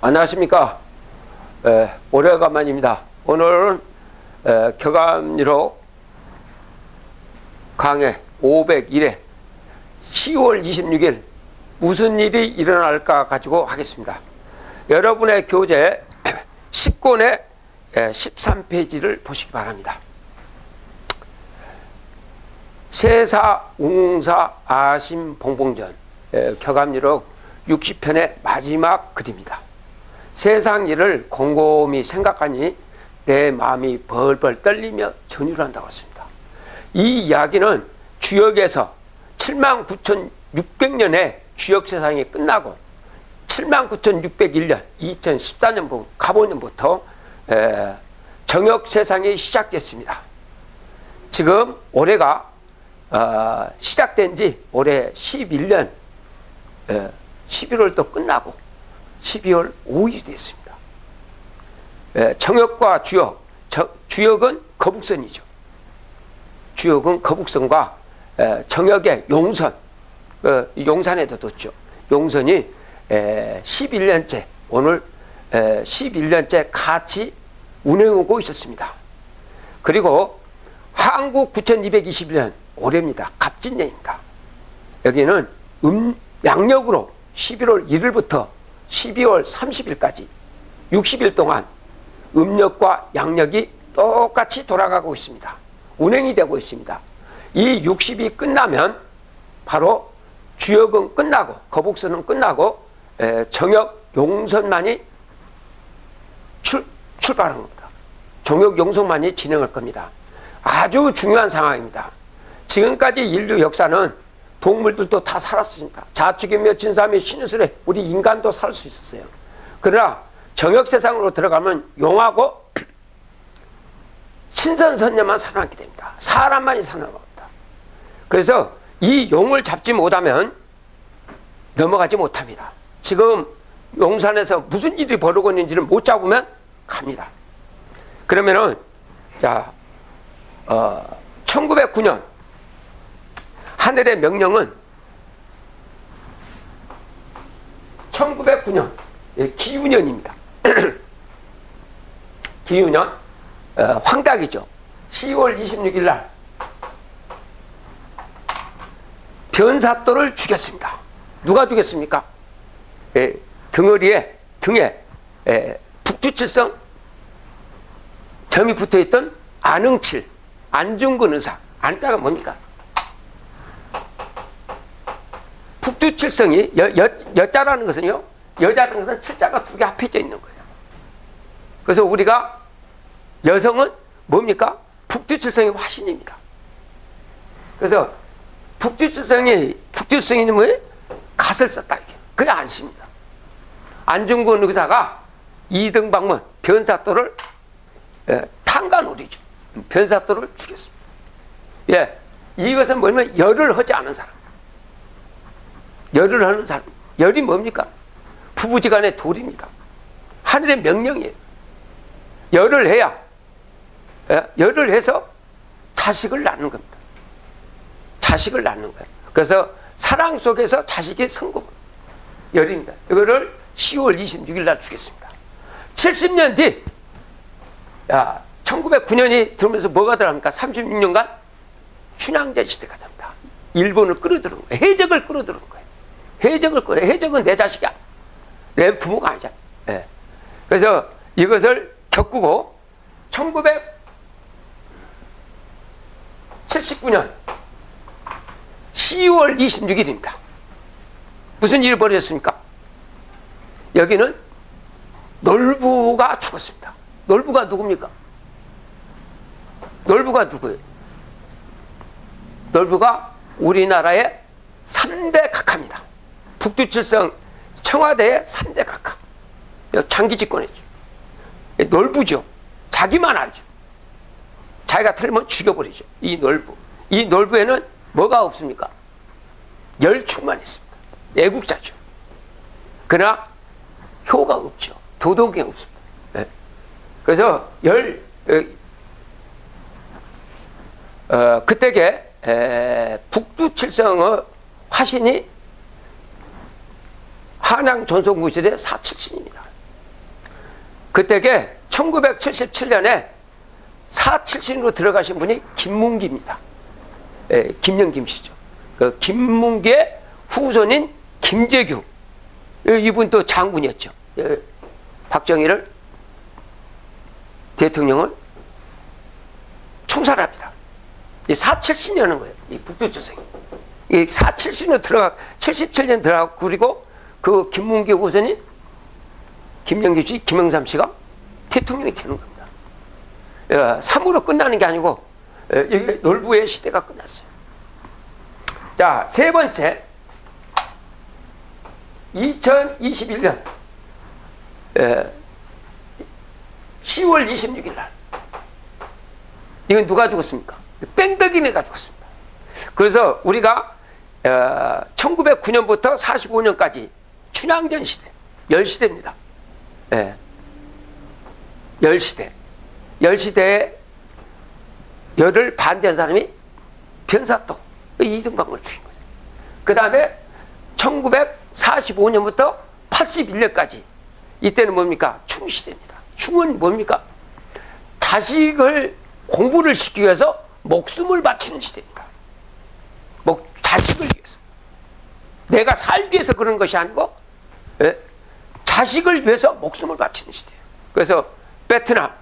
안녕하십니까. 오래간만입니다. 오늘은 교감리록 강해 501회 10월 26일 무슨 일이 일어날까 가지고 하겠습니다. 여러분의 교재 10권의 13페이지를 보시기 바랍니다. 세사 웅사 아심 봉봉전 교감리록 60편의 마지막 글입니다. 세상 일을 곰곰이 생각하니 내 마음이 벌벌 떨리며 전율을 한다고 했습니다. 이 이야기는 주역에서 79,600년에 주역 세상이 끝나고 79,601년 2014년 가보년부터 정역 세상이 시작됐습니다. 지금 올해가 시작된 지 올해 11년 11월도 끝나고 12월 5일이 됐습니다. 정역과 주역, 주역은 거북선이죠. 주역은 거북선과 정역의 용선, 용산에도 뒀죠. 용선이 11년째, 오늘 11년째 같이 운행하고 있었습니다. 그리고 한국 9221년 올해입니다. 갑진년입니다. 여기는 양력으로 11월 1일부터 12월 30일까지 60일 동안 음력과 양력이 똑같이 돌아가고 있습니다. 운행이 되고 있습니다. 이 60이 끝나면 바로 주역은 끝나고 거북선은 끝나고 정역 용선만이 출발한 겁니다. 정역 용선만이 진행할 겁니다. 아주 중요한 상황입니다. 지금까지 인류 역사는 동물들도 다 살았습니다. 자축이며 진사며 신유술에 우리 인간도 살 수 있었어요. 그러나 정역 세상으로 들어가면 용하고 신선선녀만 살아남게 됩니다. 사람만이 살아남습니다. 그래서 이 용을 잡지 못하면 넘어가지 못합니다. 지금 용산에서 무슨 일이 벌어지고 있는지를 못 잡으면 갑니다. 그러면은 자 1909년 하늘의 명령은 1909년 기유년입니다. 기유년 황닭이죠. 10월 26일 날 변사또를 죽였습니다. 누가 죽였습니까? 등에 북주칠성 점이 붙어있던 안흥칠 안중근 의사. 안자가 뭡니까? 북주칠성이 여자라는 것은요, 여자라는 것은 칠자가 두 개 합해져 있는 거예요. 그래서 우리가 여성은 뭡니까? 북주칠성의 화신입니다. 그래서 북주칠성이 뭐예요? 갓을 썼다. 그게 안심입니다. 안중근 의사가 이등방문 변사또를 탕간오리죠. 변사또를 죽였습니다. 예, 이것은 뭐냐면 열을 하지 않은 사람. 열을 하는 사람. 열이 뭡니까? 부부지간의 도리입니다. 하늘의 명령이에요. 열을 해야, 열을 해서 자식을 낳는 겁니다. 자식을 낳는 거예요. 그래서 사랑 속에서 자식이 성공. 열입니다. 이거를 10월 26일 날 죽였습니다. 70년 뒤, 1909년이 들어오면서 뭐가 들어갑니까? 36년간 춘향전 시대가 됩니다. 일본을 끌어들이는 거예요. 해적을 끌어들이는 거예요. 해적은 내 자식이야. 내 부모가 아니잖아. 예. 그래서 이것을 겪고 1979년 10월 26일입니다. 무슨 일이 벌어졌습니까? 여기는 놀부가 죽었습니다. 놀부가 누굽니까? 놀부가 누구예요? 놀부가 우리나라의 3대 각하입니다. 북두칠성 청와대의 3대 각하. 장기 집권했죠. 놀부죠. 자기만 알죠. 자기가 틀리면 죽여버리죠. 이 놀부. 이 놀부에는 뭐가 없습니까? 열충만 있습니다. 애국자죠. 그러나 효가 없죠. 도덕이 없습니다. 네. 그래서 그때게 북두칠성의 화신이 한양 전성구시대 사칠신입니다. 그때게 1977년에 4.7신으로 들어가신 분이 김문기입니다. 예, 김영김 씨죠. 그 김문기의 후손인 김재규, 이분도 장군이었죠. 예, 박정희를 대통령을 총살합니다. 이 4.7신이라는 거예요. 이 북두조선이. 이 4.7신으로 들어가, 77년 들어가고, 그리고 그 김문기 후손인 김영김 씨, 김영삼 씨가 대통령이 되는 겁니다. 3으로 끝나는 게 아니고, 이게 놀부의 시대가 끝났어요. 자, 세 번째. 2021년 10월 26일 날. 이건 누가 죽었습니까? 뺑덕이네가 죽었습니다. 그래서 우리가 1909년부터 45년까지 춘향전 시대, 열시대입니다. 예. 열시대. 열시대에 열을 반대한 사람이 변사또 이등방을 죽인 거죠. 그 다음에 1945년부터 81년까지 이때는 뭡니까? 충시대입니다. 충은 뭡니까? 자식을 공부를 시키기 위해서 목숨을 바치는 시대입니다. 자식을 위해서. 내가 살기 위해서 그런 것이 아니고, 예? 자식을 위해서 목숨을 바치는 시대예요. 그래서 베트남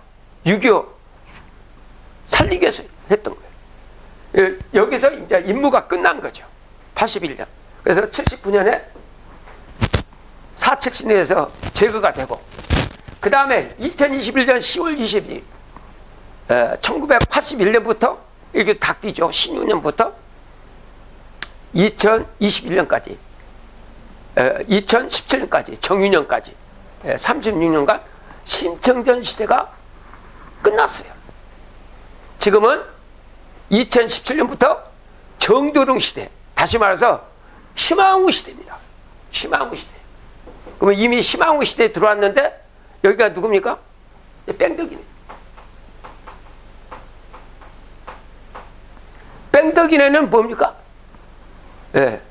6.25 살리기 위해서 했던 거예요. 예, 여기서 이제 임무가 끝난 거죠. 81년. 그래서 79년에 4.7신에서 제거가 되고, 그 다음에 2021년 10월 22일 1981년부터 이게 닭띠죠. 신유년부터 2021년까지 2017년까지 정유년까지 36년간 심청전 시대가 끝났어요. 지금은 2017년부터 정도릉 시대, 다시 말해서 심항우 시대입니다. 심항우 시대. 그러면 이미 심항우 시대에 들어왔는데 여기가 누굽니까? 뺑덕이네. 뺑덕이네는 뭡니까? 예.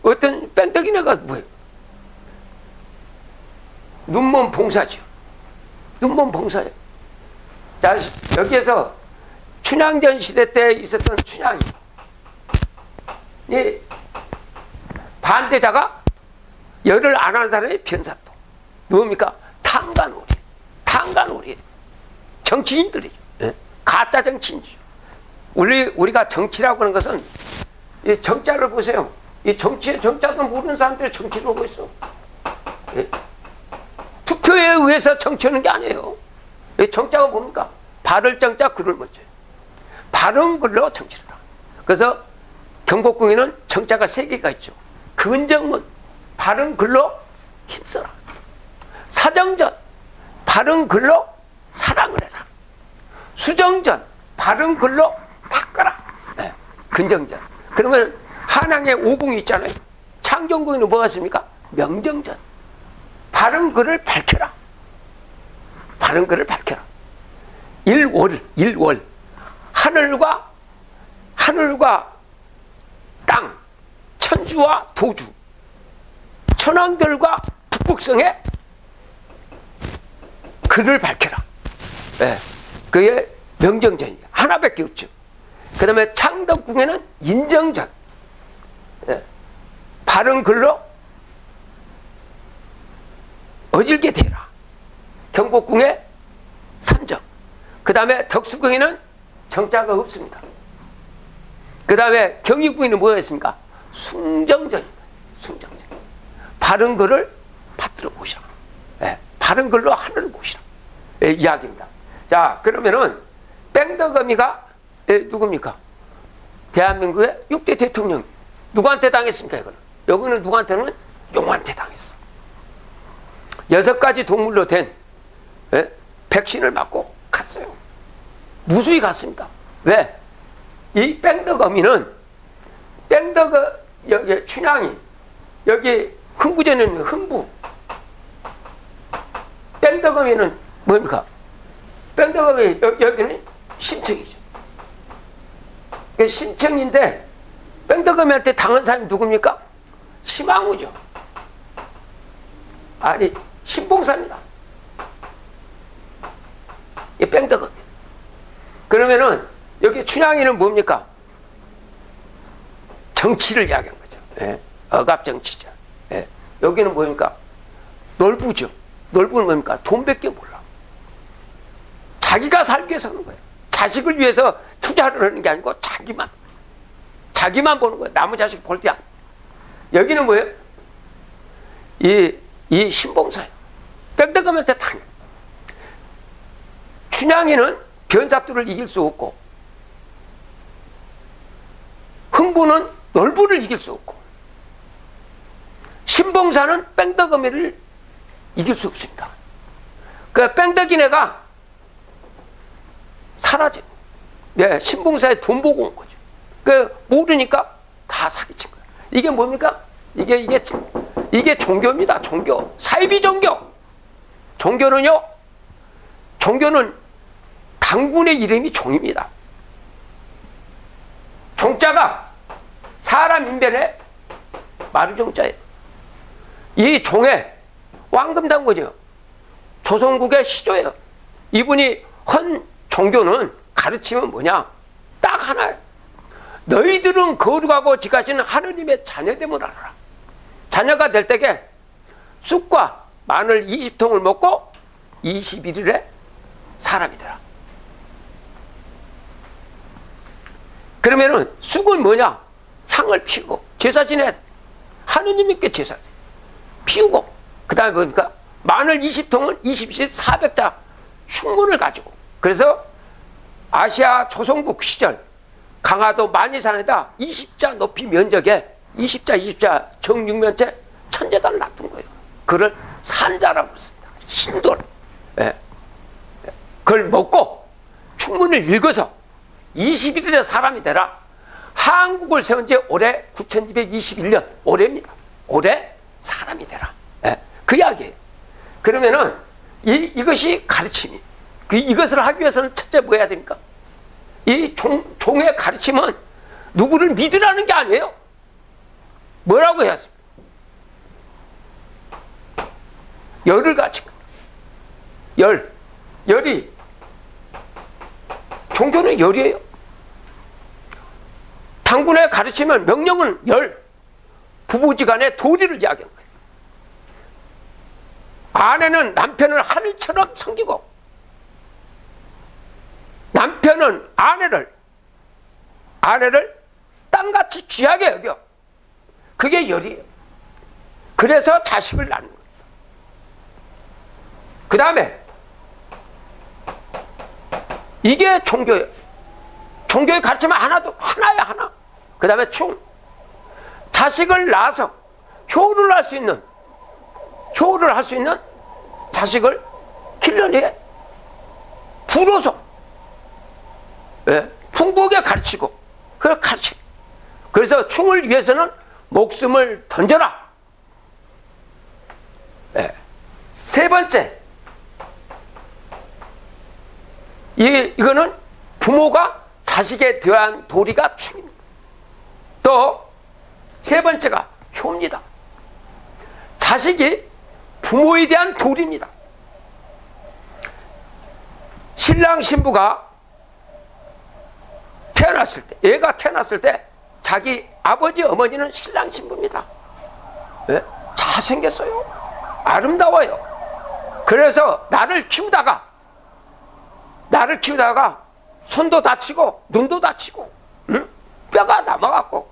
어떤 뺑덕이네가 뭐예요? 눈먼 봉사죠. 눈먼 봉사예요. 자, 여기에서 춘향전 시대 때 있었던 춘향이, 이 반대자가 열을 안 하는 사람이 변사또. 누굽니까? 탕간오리. 탕간오리. 정치인들이죠. 예? 가짜 정치인이죠. 우리가 정치라고 하는 것은 이 정자를 보세요. 이 정치의 정자도 모르는 사람들이 정치를 하고 있어. 예? 투표에 의해서 정치하는 게 아니에요. 이 정자가 뭡니까? 발을 정자, 글을 먼저요. 발은 글로 정치를 하라. 그래서 경복궁에는 정자가 3개가 있죠. 근정문, 발은 글로 힘써라. 사정전, 발은 글로 사랑을 해라. 수정전, 발은 글로 닦아라. 네. 근정전. 그러면 한양에 오궁이 있잖아요. 창경궁에는 뭐가 있습니까? 명정전. 바른 글을 밝혀라. 바른 글을 밝혀라. 일월. 하늘과 땅, 천주와 도주, 천왕들과 북극성에 글을 밝혀라. 네. 그게 명정전이 하나밖에 없죠. 그 다음에 창덕궁에는 인정전. 네. 바른 글로 어질게 되라. 경복궁에 삼정. 그 다음에 덕수궁에는 정자가 없습니다. 그 다음에 경희궁에는 뭐가 있습니까? 숭정전입니다. 숭정전. 바른 글을 받들어 보시라. 예, 바른 글로 하늘을 보시라. 예, 이야기입니다. 자, 그러면은 뺑덕어미가 누굽니까? 대한민국의 6대 대통령. 누구한테 당했습니까, 이거는? 여기는 누구한테는? 용한테 당했어. 6가지 동물로 된 백신을 맞고 갔어요. 무수히 갔습니다. 왜? 이 뺑덕어미는 여기 춘향이, 여기 흥부제는 흥부. 뺑덕어미는 뭡니까? 뺑덕어미 여기는 심청이죠. 심청인데 뺑덕어미한테 당한 사람이 누굽니까? 심항우죠. 아니, 신봉사입니다. 이 뺑덕음. 그러면은 여기 춘향이는 뭡니까? 정치를 이야기한 거죠. 예? 억압 정치죠. 예? 여기는 뭡니까? 놀부죠. 놀부는 뭡니까? 돈밖에 몰라. 자기가 살기 위해서 하는 거예요. 자식을 위해서 투자를 하는 게 아니고 자기만 보는 거예요. 남의 자식 볼 때. 여기는 뭐예요? 이 신봉사예요. 뺑덕음한테 당해. 춘향이는 변사투를 이길 수 없고, 흥부는 놀부를 이길 수 없고, 신봉사는 뺑덕음이를 이길 수 없습니다. 그 뺑덕이네가 사라진, 네, 신봉사에 돈 보고 온 거죠. 그 모르니까 다 사기친 거예요. 이게 뭡니까? 이게 종교입니다. 종교. 사이비 종교. 종교는 당군의 이름이 종입니다. 종자가 사람 인변에 마루종자예요. 이 종에 왕금당군이요. 조선국의 시조예요. 이분이 헌 종교는 가르치면 뭐냐? 딱 하나예요. 너희들은 거룩하고 지가시는 하느님의 자녀됨을 알아라. 자녀가 될 때에 쑥과 마늘 20통을 먹고 21일에 사람이 되라. 그러면은 쑥은 뭐냐? 향을 피우고 제사 지내야 돼. 하느님께 제사 피우고, 그 다음에 뭡니까? 마늘 20통은 20씩 400자 흉문을 가지고, 그래서 아시아 조선국 시절 강화도 만리산에다 20자 높이 면적에 20자 정육면체 천재단을 놔둔 거예요. 그걸 산자라고 그랬습니다. 신도를. 예. 그걸 먹고 충문을 읽어서 21일에 사람이 되라. 한국을 세운 지 올해 9221년 올해입니다. 올해 사람이 되라. 예. 그 이야기예요. 그러면은 이것이 가르침이. 이것을 하기 위해서는 첫째 뭐 해야 됩니까? 이 종의 가르침은 누구를 믿으라는 게 아니에요. 뭐라고 해야 합니까? 열을 가진 거예요. 열이. 종교는 열이에요. 당군의 가르치면 명령은 열. 부부지간의 도리를 이야기한 거예요. 아내는 남편을 하늘처럼 섬기고, 남편은 아내를 땅같이 귀하게 여겨. 그게 열이에요. 그래서 자식을 낳는 거예요. 그 다음에 이게 종교예요. 종교의 가르침은 하나야, 하나. 그 다음에 자식을 낳아서 효를 할 수 있는 자식을 길러내야 부로서, 예, 풍부하게 가르치고, 그걸 가르쳐. 그래서 충을 위해서는 목숨을 던져라. 예. 세 번째, 이거는 부모가 자식에 대한 도리가 충입니다. 또 세 번째가 효입니다. 자식이 부모에 대한 도리입니다. 신랑 신부가 애가 태어났을 때 자기 아버지 어머니는 신랑 신부입니다. 네? 잘생겼어요. 아름다워요. 그래서 나를 키우다가 손도 다치고 눈도 다치고, 응? 뼈가 남아갖고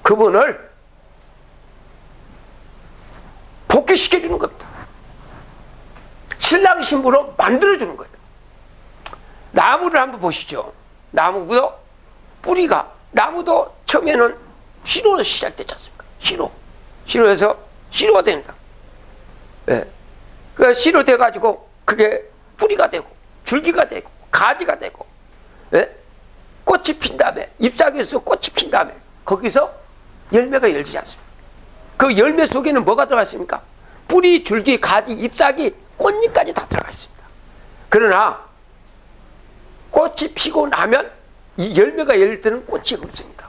그분을 복귀시켜주는 겁니다. 신랑 신부로 만들어주는 거예요. 나무를 한번 보시죠. 나무도 처음에는 씨로로 시작됐지 않습니까? 씨로에서 씨로가 된다. 예. 그 씨로 돼가지고 그게 뿌리가 되고 줄기가 되고 가지가 되고, 예? 꽃이 핀 다음에, 잎사귀에서 꽃이 핀 다음에 거기서 열매가 열리지 않습니까? 그 열매 속에는 뭐가 들어가 있습니까? 뿌리, 줄기, 가지, 잎사귀, 꽃잎까지 다 들어가 있습니다. 그러나 꽃이 피고 나면 이 열매가 열릴 때는 꽃이 없습니다.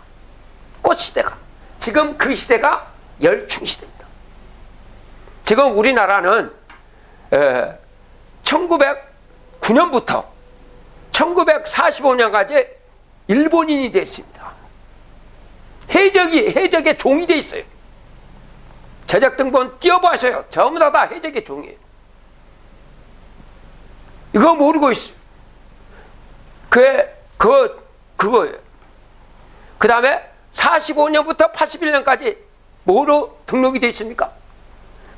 꽃 시대가. 지금 그 시대가 열충 시대입니다. 지금 우리나라는 1949년부터 1945년까지 일본인이 됐습니다. 해적의 종이 돼 있어요. 제작 등본 띄워보세요. 전부 다 해적의 종이에요. 이거 모르고 있어요. 그거예요. 그 다음에 45년부터 81년까지 뭐로 등록이 되어 있습니까?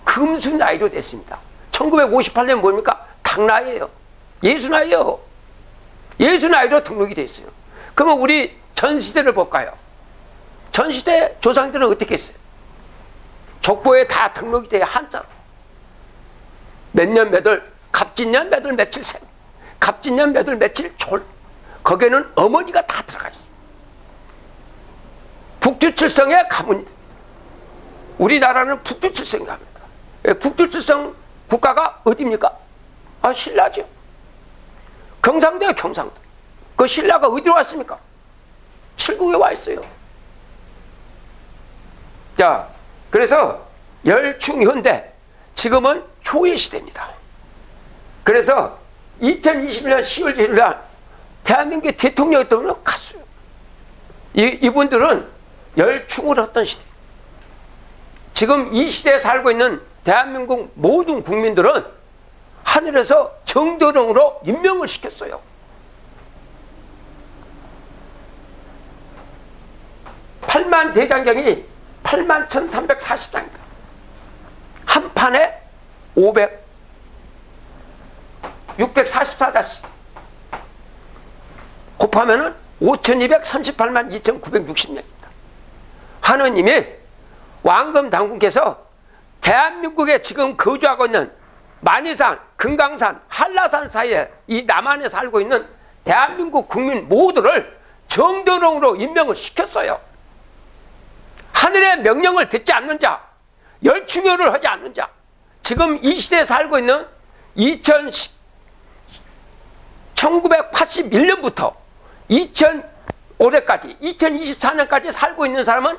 금수나이로 됐습니다. 1958년 뭡니까? 당나이예요. 예수나이요. 예수나이로 등록이 되어 있어요. 그러면 우리 전시대를 볼까요? 전시대 조상들은 어떻게 했어요? 족보에 다 등록이 돼요. 한자로. 몇 년 몇월, 갑진년 몇월 며칠 생, 갑진년 몇월 며칠 졸. 거기에는 어머니가 다 들어가 있어요. 북두칠성의 가문입니다. 우리나라는 북두칠성이 갑니다. 북두칠성 국가가 어디입니까? 신라죠. 경상도예요, 경상도. 그 신라가 어디로 왔습니까? 칠국에 와 있어요. 자, 그래서 열충현대, 지금은 효의 시대입니다. 그래서 2021년 10월 1일 날 대한민국 대통령이 때문에 갔어요. 이분들은 열충을 했던 시대. 지금 이 시대에 살고 있는 대한민국 모든 국민들은 하늘에서 정도령으로 임명을 시켰어요. 8만 대장경이 81,340장입니다. 한 판에 644자씩 곱하면은 5,238만 2,960명입니다. 하느님이 왕금 당군께서 대한민국에 지금 거주하고 있는 만이산, 금강산, 한라산 사이에 이 남한에 살고 있는 대한민국 국민 모두를 정도령으로 임명을 시켰어요. 하늘의 명령을 듣지 않는 자, 열충혈을 하지 않는 자, 지금 이 시대에 살고 있는 1981년부터 2005년까지 2024년까지 살고 있는 사람은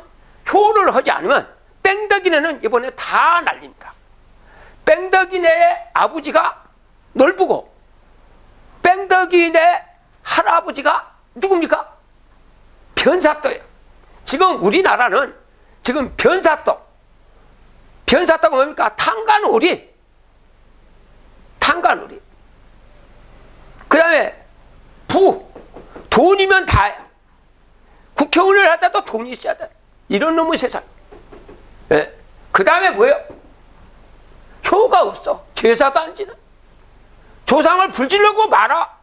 효를 하지 않으면 뺑덕이네는 이번에 다 날립니다. 뺑덕이네의 아버지가 놀부고 뺑덕이네 할아버지가 누굽니까? 변사또예요. 지금 우리나라는 지금 변사또가 뭡니까? 탄간오리. 그 다음에 돈이면 다야. 국회의원을 할 때도 돈이 있어야 돼. 이런 놈의 세상. 네. 그 다음에 뭐예요? 효가 없어. 제사도 안 지는. 조상을 불지르고 말아.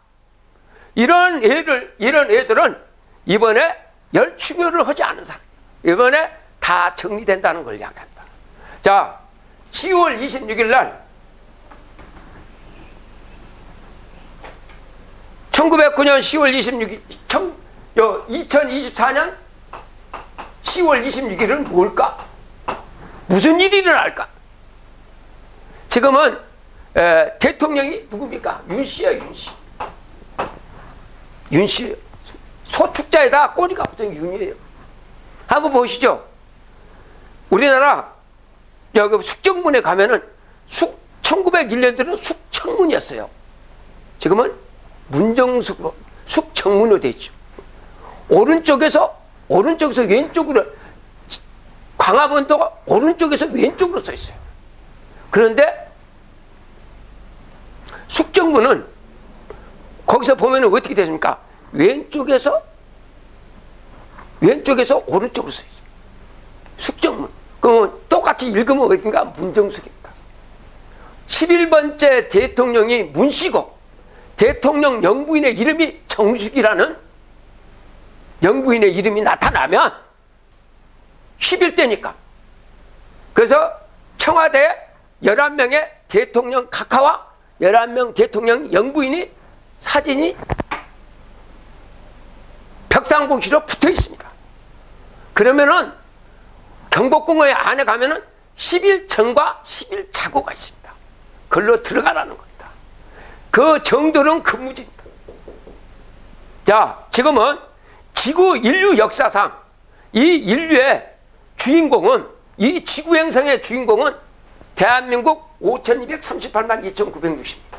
이런 애들은 이번에 열충혈을 하지 않은 사람. 이번에 다 정리된다는 걸 이야기한다. 자, 10월 26일 날 1909년 10월 26일 2024년 10월 26일은 뭘까? 무슨 일이 일어날까? 지금은 대통령이 누굽니까? 윤씨예요. 윤씨. 소축자에다 꼬리가 붙은 윤이에요. 한번 보시죠. 우리나라 여기 숙정문에 가면은 1901년도는 숙청문이었어요. 지금은 문정숙으로 숙청문으로 되어 있죠. 오른쪽에서 왼쪽으로, 광화문도가 오른쪽에서 왼쪽으로 써 있어요. 그런데 숙정문은 거기서 보면 어떻게 되십니까? 왼쪽에서 오른쪽으로 써 있어요. 숙정문. 그러면 똑같이 읽으면 어딘가? 문정숙입니다. 11번째 대통령이 문씨고 대통령 영부인의 이름이 정숙이라는 영부인의 이름이 나타나면 11대니까. 그래서 청와대에 11명의 대통령 각하와 11명 대통령 영부인이 사진이 벽상봉시로 붙어 있습니다. 그러면은 경복궁의 안에 가면은 11정과 11자고가 있습니다. 그걸로 들어가라는 겁니다. 그 정도는 근무지입니다. 자, 지금은 지구 인류 역사상 이 인류의 주인공은, 이 지구 행성의 주인공은 대한민국 5,238만 2,960입니다.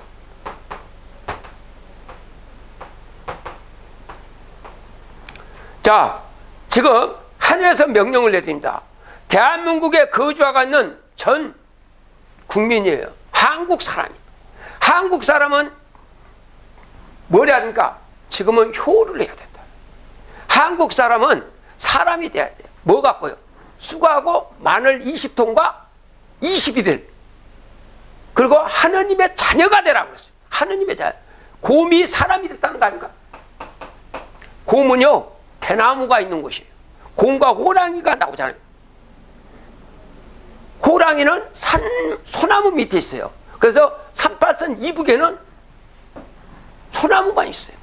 자, 지금 하늘에서 명령을 내립니다. 대한민국에 거주하고 있는 전 국민이에요. 한국 사람이에요. 한국 사람은 뭘 해야 됩니까? 지금은 효를 해야 된다. 한국 사람은 사람이 돼야 돼요. 뭐 갖고요? 쑥하고 마늘 20통과 21일. 그리고 하느님의 자녀가 되라고 했어요. 하느님의 자녀. 곰이 사람이 됐다는 거 아닙니까? 곰은요, 대나무가 있는 곳이에요. 곰과 호랑이가 나오잖아요. 호랑이는 소나무 밑에 있어요. 그래서 38선 이북에는 소나무만 있어요.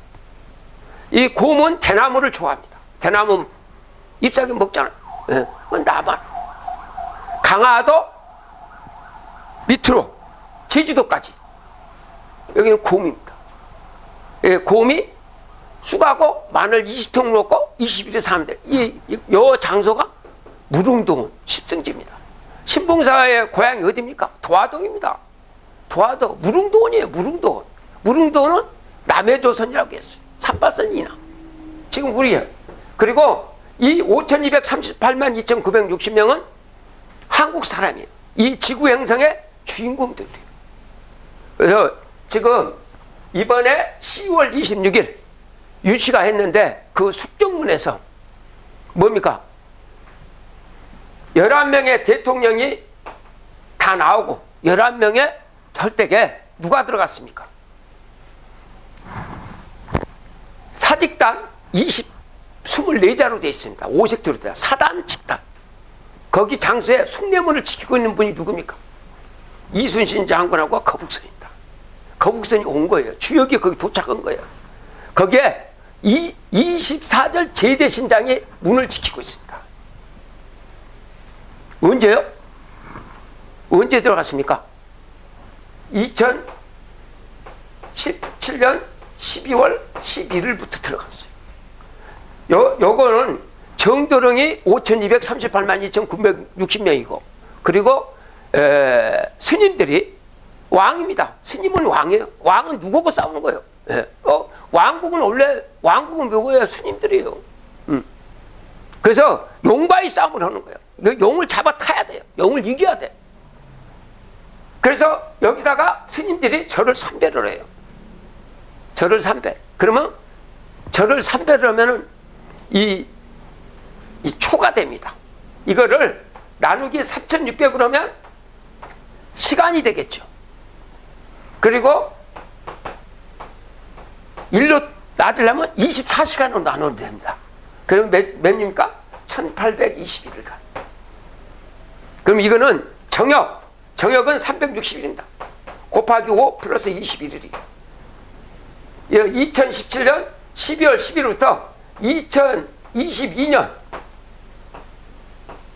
이 곰은 대나무를 좋아합니다. 대나무 잎사귀 먹잖아요. 예, 나만. 강화도 밑으로 제주도까지 여기는 곰입니다. 예, 곰이 쑥하고 마늘 20통 넣고 21일 사면 돼. 이 장소가 무릉동은 십승지입니다. 신봉사의 고향이 어디입니까? 도화동입니다. 도화동 무릉도원이에요. 무릉도원. 무릉도원은 남해조선이라고 했어요. 38선 이남. 지금 우리예요. 그리고 이 5238만 2960명은 한국 사람이에요. 이 지구 행성의 주인공들이에요. 그래서 지금 이번에 10월 26일 유치가 했는데 그 숙정문에서 뭡니까? 11명의 대통령이 다 나오고 11명의 절대에 누가 들어갔습니까? 사직단 24자로 되어 있습니다. 오색도로 되어 사단 직단. 거기 장소에 숭례문을 지키고 있는 분이 누굽니까? 이순신 장군하고 거북선입니다. 거북선이 온 거예요. 주역이 거기 도착한 거예요. 거기에 24절 제대신장이 문을 지키고 있습니다. 언제요? 언제 들어갔습니까? 2017년 12월 11일부터 들어갔어요. 요거는 정도령이 5238만 2960명이고 그리고 스님들이 왕입니다. 스님은 왕이에요. 왕은 누구하고 싸우는 거예요? 왕국은 원래 왕국은 누구예요? 스님들이에요. 그래서 용과의 싸움을 하는 거예요. 용을 잡아 타야 돼요. 용을 이겨야 돼. 그래서 여기다가 스님들이 절을 3배를 해요. 절을 3배. 그러면 절을 3배를 하면은 이 초가 됩니다. 이거를 나누기 3600으로 하면 시간이 되겠죠. 그리고 일로 낮으려면 24시간으로 나눠도 됩니다. 그럼 몇입니까? 1821일간. 그럼 이거는 정역은 360일입니다. 곱하기 5 플러스 21일이에요. 2017년 12월 10일부터 2022년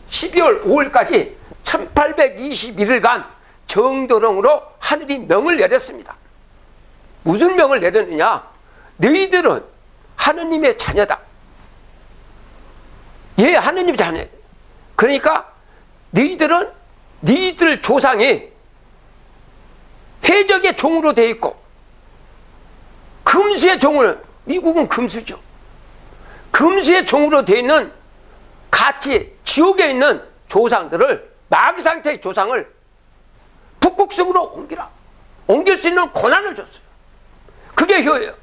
12월 5일까지 1821일간 정도령으로 하늘이 명을 내렸습니다. 무슨 명을 내렸느냐? 너희들은 하느님의 자녀다. 예, 하느님의 자녀. 그러니까 너희들은 너희들 조상이 해적의 종으로 되어 있고 금수의 종을, 미국은 금수죠. 금수의 종으로 되어 있는 같이 지옥에 있는 조상들을, 마귀 상태의 조상을 북극성으로 옮기라. 옮길 수 있는 권한을 줬어요. 그게 효예요.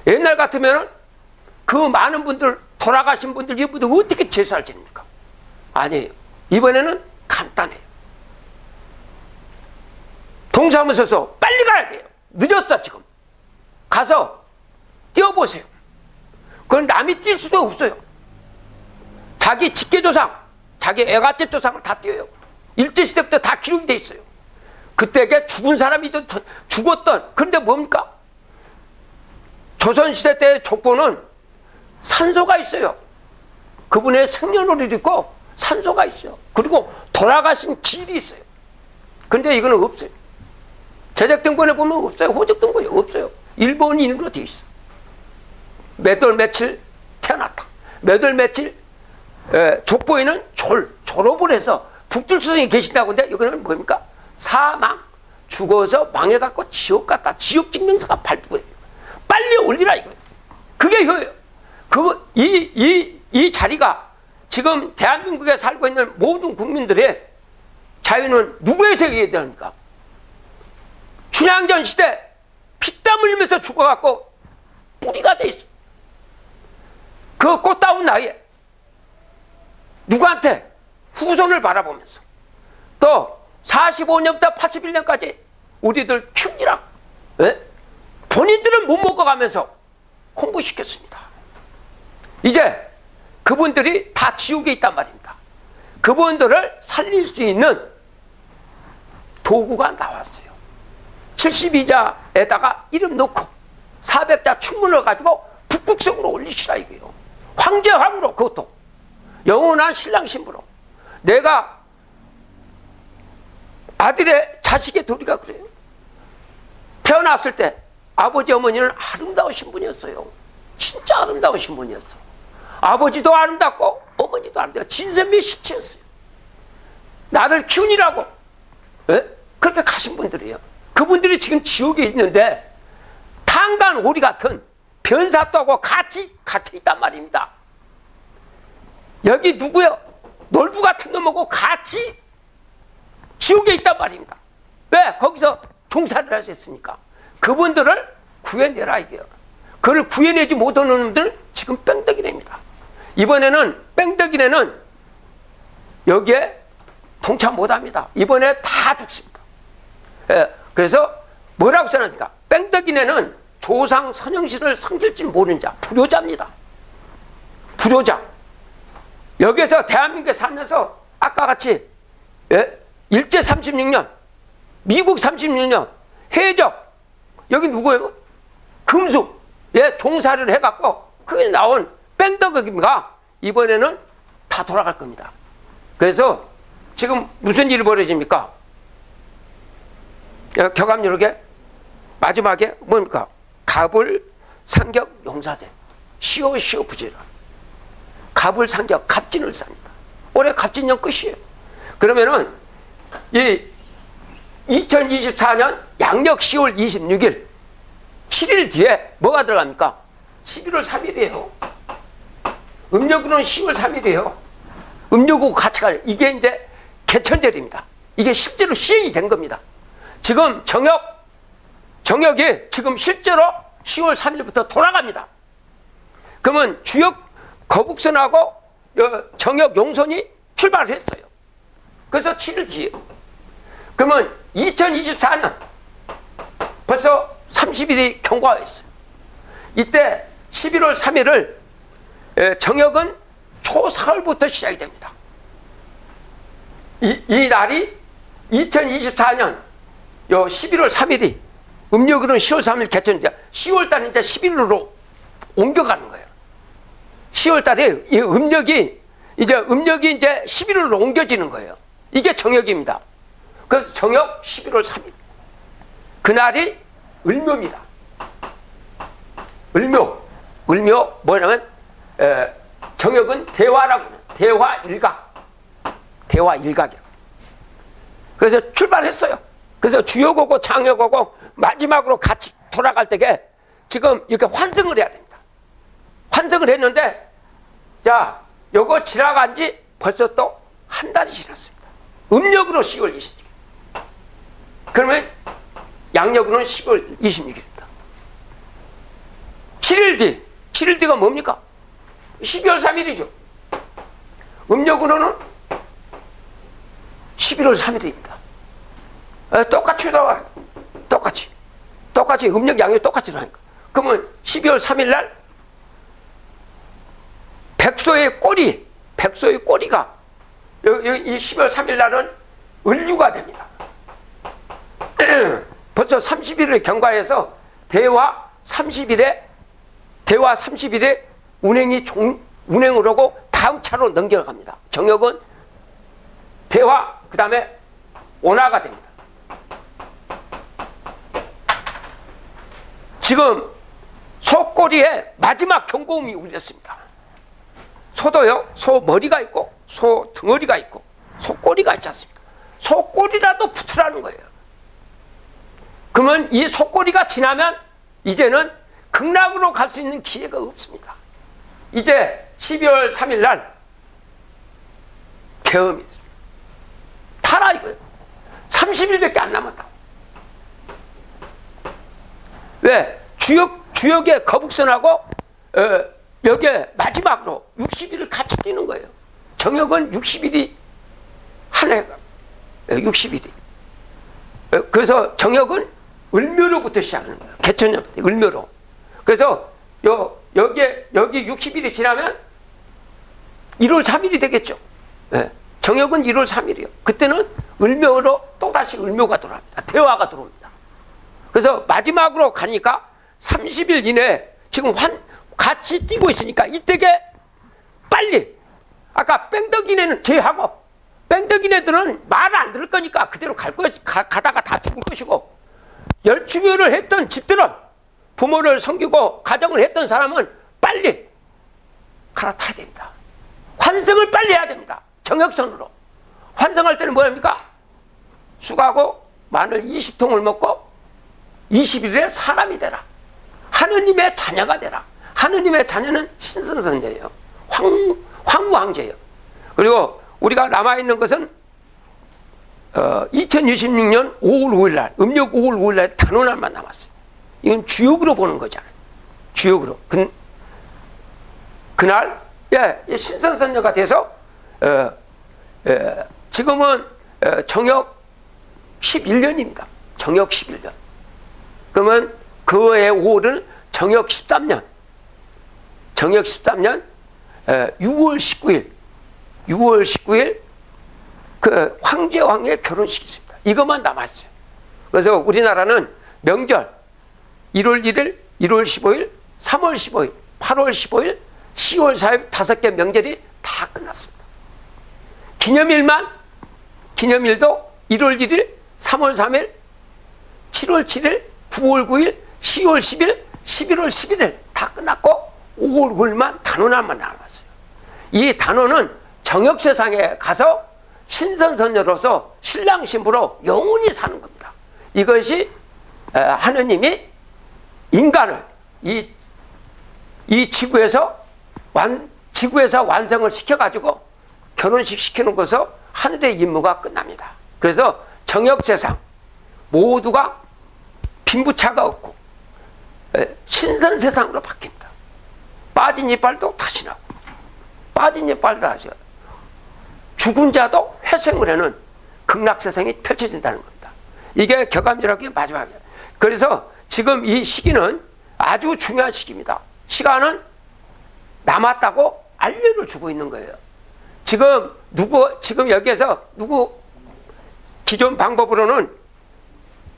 옛날 같으면 그 많은 분들, 돌아가신 분들, 이분들 어떻게 제사를 지냅니까? 아니에요. 이번에는 간단해요. 동사무소에서 빨리 가야 돼요. 늦었어, 지금. 가서 뛰어보세요. 그건 남이 뛸 수도 없어요. 자기 직계조상, 자기 애갓집 조상을 다 띄어요. 일제시대부터 다 기록이 돼 있어요. 그때에 죽은 사람이든 죽었던, 그런데 뭡니까? 조선시대 때 족보는 산소가 있어요. 그분의 생년월일이 있고 산소가 있어요. 그리고 돌아가신 길이 있어요. 근데 이거는 없어요. 제적등본에 보면 없어요. 호적등본이 없어요. 일본인으로 돼 있어. 몇 월 며칠 태어났다. 몇 월 며칠 족보에는 졸업을 해서 북줄수성이 계신다고 하는데 이거는 뭡니까? 사망, 죽어서 망해갖고 지옥 갔다. 지옥 증명서가 발부해요. 빨리 올리라 이거예요. 그게 효예요. 이 자리가 지금 대한민국에 살고 있는 모든 국민들의 자유는 누구에서 얘기해야 됩니까? 춘향전 시대 피땀 흘리면서 죽어갖고 뿌리가 돼 있어. 그 꽃다운 나이에 누구한테 후손을 바라보면서 또 45년부터 81년까지 우리들 키우느라 본인들은 못 먹어가면서 홍보시켰습니다. 이제 그분들이 다 지옥에 있단 말입니다. 그분들을 살릴 수 있는 도구가 나왔어요. 72자에다가 이름 넣고 400자 충문을 가지고 북극성으로 올리시라 이거예요. 황제함으로, 그것도 영원한 신랑 신부로. 내가 아들의 자식의 도리가 그래요. 태어났을 때 아버지 어머니는 아름다우신 분이었어요. 진짜 아름다우신 분이었어. 아버지도 아름답고 어머니도 아름답고 진선미 시체였어요. 나를 키우니라고 그렇게 가신 분들이에요. 그분들이 지금 지옥에 있는데 탄간 오리 같은 변사또하고 같이 갇혀 있단 말입니다. 여기 누구요? 놀부 같은 놈하고 같이 지옥에 있단 말입니다. 왜? 거기서 종사를 하셨으니까. 그분들을 구해내라 이게요. 그걸 구해내지 못하는 놈들 지금 뺑덕이랍니다. 이번에는 뺑덕이네는 여기에 동참 못합니다. 이번에 다 죽습니다. 그래서 뭐라고 써놨습니까? 뺑덕이네는 조상 선영실을 섬길 줄 모르는 자, 불효자입니다. 불효자. 여기서 대한민국에 살면서 아까 같이 일제 36년, 미국 36년, 해적, 여기 누구예요? 금수, 종사를 해갖고 그게 나온 뺑덕이가 이번에는 다 돌아갈 겁니다. 그래서 지금 무슨 일이 벌어집니까? 격암유력에 마지막에 뭡니까? 갑을 상격 용사대 시오시오 부지라. 갑을 상격 갑진을 쌉니다. 올해 갑진년 끝이에요. 그러면은 이 2024년 양력 10월 26일 7일 뒤에 뭐가 들어갑니까? 11월 3일이에요. 음력으로는 10월 3일이에요. 음력하고 같이 가요. 이게 이제 개천절입니다. 이게 실제로 시행이 된 겁니다. 지금 정역이 지금 실제로 10월 3일부터 돌아갑니다. 그러면 주역 거북선하고 정역 용선이 출발을 했어요. 그래서 7일 뒤에. 그러면 2024년 벌써 30일이 경과가 있어요. 이때 11월 3일을 정역은 초사흘부터 시작이 됩니다. 이 날이 2024년 11월 3일이 음력으로는 10월 3일 개천인데 10월 달에 이제 11일로 옮겨가는 거예요. 10월 달에 이 음력이 이제 11일로 옮겨지는 거예요. 이게 정역입니다. 그래서 정역 11월 3일. 그날이 을묘입니다. 을묘 뭐냐면 정역은 대화라고 해요. 대화일각이라고. 그래서 출발했어요. 그래서 주역하고 장역하고 마지막으로 같이 돌아갈 때에 지금 이렇게 환승을 해야 됩니다. 환승을 했는데 자, 요거 지나간 지 벌써 또 한 달이 지났습니다. 음력으로 10월 26일. 그러면 양력으로는 10월 26일입니다. 7일 뒤가 뭡니까? 12월 3일이죠. 음력으로는 11월 3일입니다. 똑같이 나와요. 똑같이 음력 양력 똑같이 나니까. 그러면 12월 3일 날 백소의 꼬리가 이 12월 3일 날은 을류가 됩니다. 벌써 30일을 경과해서 대화 30일에 운행을 하고 다음 차로 넘겨갑니다. 정역은 대화 그 다음에 온화가 됩니다. 지금 소꼬리에 마지막 경고음이 울렸습니다. 소도요, 소 머리가 있고 소 등어리가 있고 소 꼬리가 있지 않습니까? 소 꼬리라도 붙으라는 거예요. 그러면 이 소 꼬리가 지나면 이제는 극락으로 갈 수 있는 기회가 없습니다. 이제 12월 3일 날 계엄이 타라 이거예요. 30일밖에 안 남았다. 왜? 주역의 거북선하고 여기에 마지막으로 60일을 같이 뛰는 거예요. 정역은 60일이 한 해가 60일이. 그래서 정역은 을묘로부터 시작하는 거예요. 개천년 을묘로. 그래서 여기 60일이 지나면 1월 3일이 되겠죠. 네. 정역은 1월 3일이요. 그때는 을묘로 또다시 을묘가 들어옵니다. 대화가 들어옵니다. 그래서 마지막으로 가니까 30일 이내에 지금 같이 뛰고 있으니까 이때게 빨리 아까 뺑덕이네는 제하고 뺑덕이네들은 말을 안 들을 거니까 그대로 가다가 다 죽을 것이고 열중요를 했던 집들은 부모를 섬기고 가정을 했던 사람은 빨리 갈아타야 됩니다. 환승을 빨리 해야 됩니다. 정역선으로. 환승할 때는 뭐합니까? 쑥하고 마늘 20통을 먹고 20일에 사람이 되라. 하느님의 자녀가 되라. 하느님의 자녀는 신선선제예요. 황무황제예요. 그리고 우리가 남아있는 것은 2026년 5월 5일 날, 음력 5월 5일 날 단오날만 남았어요. 이건 주역으로 보는 거잖아요. 주역으로. 그날 신선선녀가 돼서 지금은 정역 11년입니다. 정역 11년. 그러면 그 해의 5월은 정역 13년. 정역 13년 6월 19일 그 황제 왕의 결혼식이 있습니다. 이것만 남았어요. 그래서 우리나라는 명절 1월 1일, 1월 15일, 3월 15일, 8월 15일, 10월 4일 5개 명절이 다 끝났습니다. 기념일도 1월 1일, 3월 3일, 7월 7일, 9월 9일, 10월 10일, 11월 11일 다 끝났고 5월 5일만 단오날만 남았어요. 이 단오는 정역세상에 가서 신선선녀로서 신랑 신부로 영원히 사는 겁니다. 이것이 하느님이 인간을 이 지구에서 완성을 시켜가지고 결혼식 시키는 것으로 하늘의 임무가 끝납니다. 그래서 정역세상 모두가 빈부차가 없고 신선세상으로 바뀝니다. 빠진 이빨도 다시 나고 빠진 이빨도 다시 나고 죽은 자도 회생을 하는 극락세상이 펼쳐진다는 겁니다. 이게 격암절약의 마지막이에요. 그래서 지금 이 시기는 아주 중요한 시기입니다. 시간은 남았다고 알려를 주고 있는 거예요. 지금 여기에서 기존 방법으로는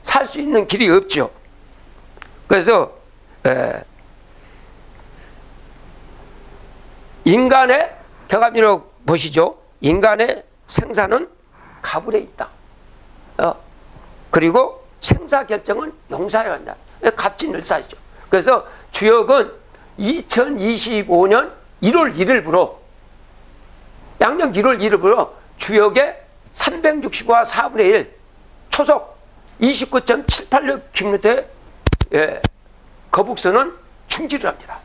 살 수 있는 길이 없죠. 그래서 인간의 격암절약 보시죠. 인간의 생사는 가불에 있다. 그리고 생사 결정은 용사여야 한다. 갑진을사이죠. 그래서 주역은 2025년 1월 1일부로 양력 1월 1일부로 주역의 365와 4분의 1 초속 29.786km 거북선은 충지를 합니다.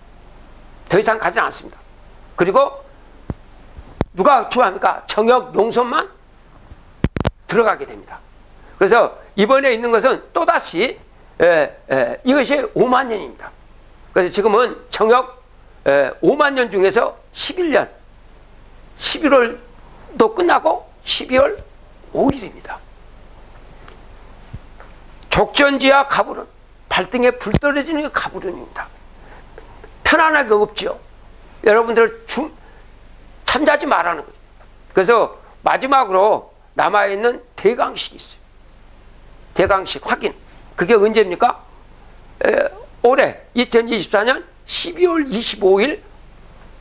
더 이상 가지 않습니다. 그리고 누가 주합니까? 정역 용선만 들어가게 됩니다. 그래서 이번에 있는 것은 또다시 이것이 5만 년입니다. 그래서 지금은 정역 5만 년 중에서 11년 11월도 끝나고 12월 5일입니다. 족전지와 가불은 발등에 불 떨어지는 게 가불은입니다. 편안하게 없죠. 여러분들 잠자지 말라는 거예요. 그래서 마지막으로 남아있는 대강식이 있어요. 대강식 확인. 그게 언제입니까? 올해 2024년 12월 25일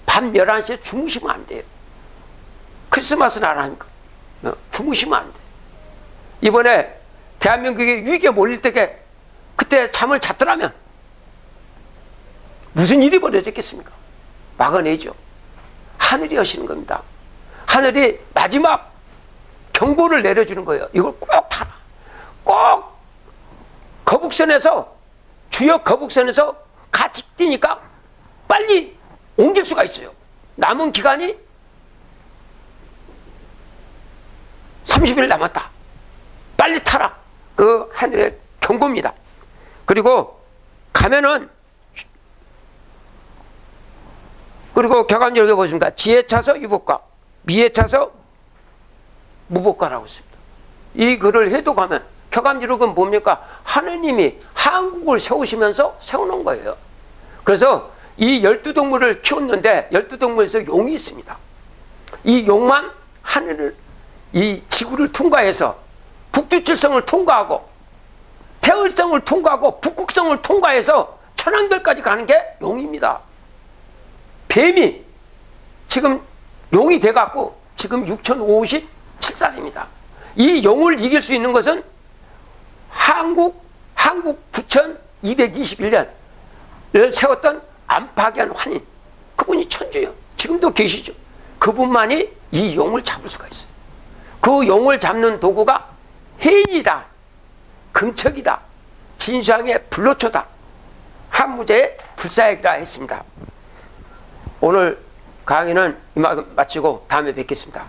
밤 11시에 주무시면 안 돼요. 크리스마스는 안 하니까. 주무시면 안 돼요. 이번에 대한민국이 위기에 몰릴 때에 그때 잠을 잤더라면 무슨 일이 벌어졌겠습니까? 막아내죠. 하늘이 하시는 겁니다. 하늘이 마지막 경고를 내려주는 거예요. 이걸 꼭 타라. 꼭 거북선에서 주역 거북선에서 같이 뛰니까 빨리 옮길 수가 있어요. 남은 기간이 30일 남았다. 빨리 타라. 그 하늘의 경고입니다. 그리고 가면은, 그리고 격암지 여기 보십니다. 지혜 차서 유복과, 미에 차서 무복과라고 있습니다. 이 글을 해도 가면 격암지록은 뭡니까? 하느님이 한국을 세우시면서 세워놓은 거예요. 그래서 이 12동물을 키웠는데 12동물에서 용이 있습니다. 이 용만 하늘을, 이 지구를 통과해서 북두칠성을 통과하고 태월성을 통과하고 북극성을 통과해서 천왕별까지 가는 게 용입니다. 뱀이 지금 용이 돼갖고 지금 6057살입니다. 이 용을 이길 수 있는 것은 한국 9221년을 세웠던 안파기한 환인, 그분이 천주요. 지금도 계시죠. 그분만이 이 용을 잡을 수가 있어요. 그 용을 잡는 도구가 해인이다, 금척이다, 진상의 불로초다, 한무제의 불사액이라 했습니다. 오늘 강의는 이만큼 마치고 다음에 뵙겠습니다.